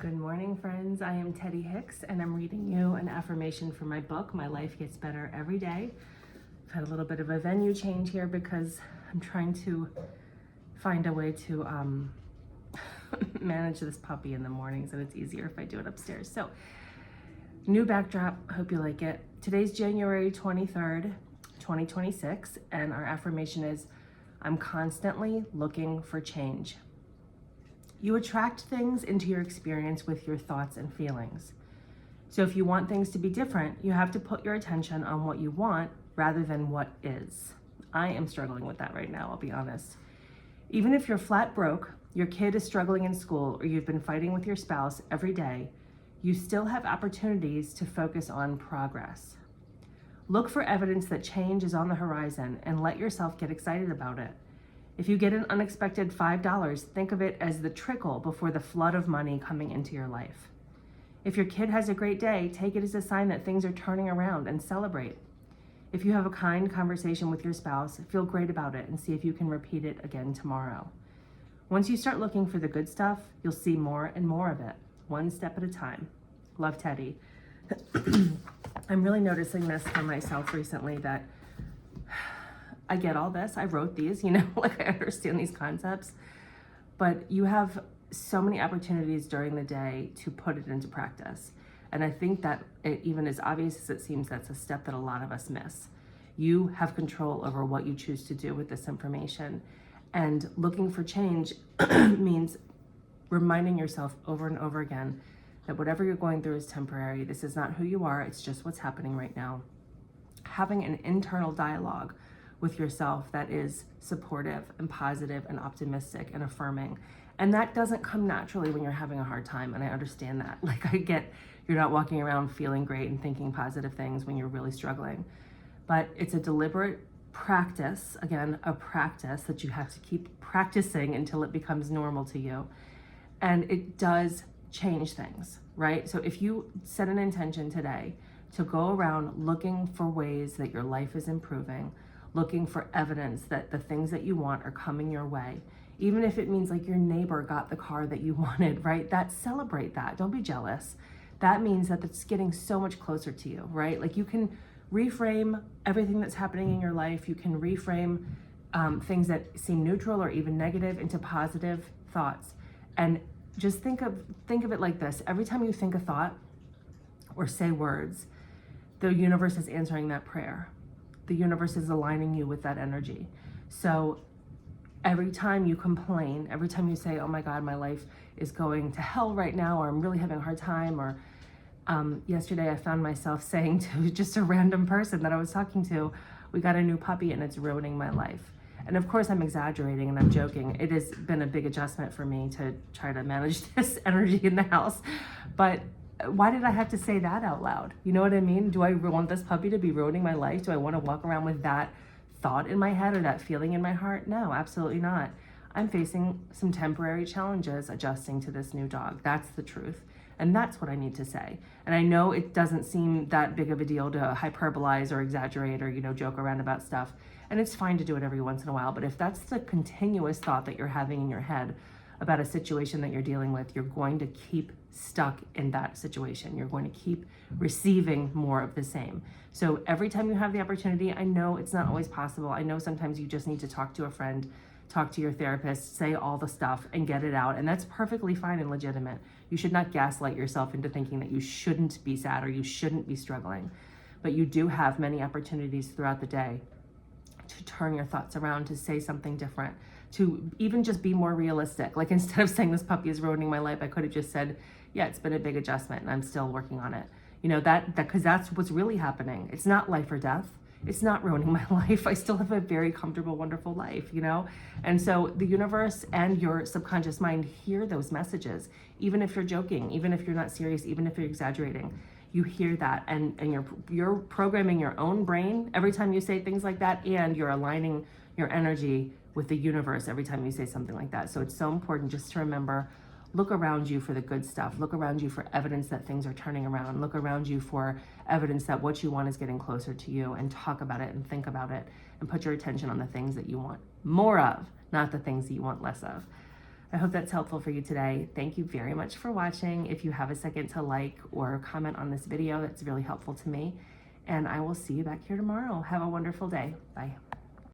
Good morning, friends. I am Teddy Hicks, and I'm reading you an affirmation from my book, My Life Gets Better Every Day. I've had a little bit of a venue change here because I'm trying to find a way to manage this puppy in the mornings, and it's easier if I do it upstairs. So, new backdrop. Hope you like it. Today's January 23rd, 2026, and our affirmation is, I'm constantly looking for change. You attract things into your experience with your thoughts and feelings. So if you want things to be different, you have to put your attention on what you want rather than what is. I am struggling with that right now, I'll be honest. Even if you're flat broke, your kid is struggling in school, or you've been fighting with your spouse every day, you still have opportunities to focus on progress. Look for evidence that change is on the horizon and let yourself get excited about it. If you get an unexpected $5, think of it as the trickle before the flood of money coming into your life. If your kid has a great day, take it as a sign that things are turning around and celebrate. If you have a kind conversation with your spouse, feel great about it and see if you can repeat it again tomorrow. Once you start looking for the good stuff, you'll see more and more of it, one step at a time. Love, Teddy. I'm really noticing this for myself recently, that I get all this. I wrote these, like I understand these concepts, but you have so many opportunities during the day to put it into practice. And I think that even as obvious as it seems, that's a step that a lot of us miss. You have control over what you choose to do with this information. And looking for change means reminding yourself over and over again that whatever you're going through is temporary. This is not who you are. It's just what's happening right now. Having an internal dialogue with yourself that is supportive and positive and optimistic and affirming. And that doesn't come naturally when you're having a hard time. And I understand that. Like, I get you're not walking around feeling great and thinking positive things when you're really struggling. But it's a deliberate practice, again, a practice that you have to keep practicing until it becomes normal to you. And it does change things, right? So if you set an intention today to go around looking for ways that your life is improving, looking for evidence that the things that you want are coming your way, even if it means like your neighbor got the car that you wanted, right? Celebrate that. Don't be jealous. That means that it's getting so much closer to you, right? Like, you can reframe everything that's happening in your life. You can reframe things that seem neutral or even negative into positive thoughts. And just think of it like this. Every time you think a thought or say words, the universe is answering that prayer. The universe is aligning you with that energy. So every time you complain, every time you say, oh my God, my life is going to hell right now, or I'm really having a hard time, or yesterday I found myself saying to just a random person that I was talking to, we got a new puppy and it's ruining my life. And of course I'm exaggerating and I'm joking. It has been a big adjustment for me to try to manage this energy in the house. But why did I have to say that out loud? You know what I mean? Do I want this puppy to be ruining my life? Do I want to walk around with that thought in my head or that feeling in my heart? No, absolutely not. I'm facing some temporary challenges adjusting to this new dog. That's the truth. And that's what I need to say. And I know it doesn't seem that big of a deal to hyperbolize or exaggerate or, joke around about stuff. And it's fine to do it every once in a while. But if that's the continuous thought that you're having in your head about a situation that you're dealing with, you're going to keep stuck in that situation. You're going to keep receiving more of the same. So every time you have the opportunity, I know it's not always possible. I know sometimes you just need to talk to a friend, talk to your therapist, say all the stuff and get it out. And that's perfectly fine and legitimate. You should not gaslight yourself into thinking that you shouldn't be sad or you shouldn't be struggling. But you do have many opportunities throughout the day to turn your thoughts around, to say something different, to even just be more realistic. Like, instead of saying this puppy is ruining my life, I could have just said, yeah, it's been a big adjustment and I'm still working on it. Because that's what's really happening. It's not life or death. It's not ruining my life. I still have a very comfortable, wonderful life, And so the universe and your subconscious mind hear those messages, even if you're joking, even if you're not serious, even if you're exaggerating. You hear that, and you're programming your own brain every time you say things like that, and you're aligning your energy with the universe every time you say something like that. So it's so important just to remember, look around you for the good stuff. Look around you for evidence that things are turning around. Look around you for evidence that what you want is getting closer to you, and talk about it and think about it and put your attention on the things that you want more of, not the things that you want less of. I hope that's helpful for you today. Thank you very much for watching. If you have a second to like or comment on this video, that's really helpful to me. And I will see you back here tomorrow. Have a wonderful day. Bye.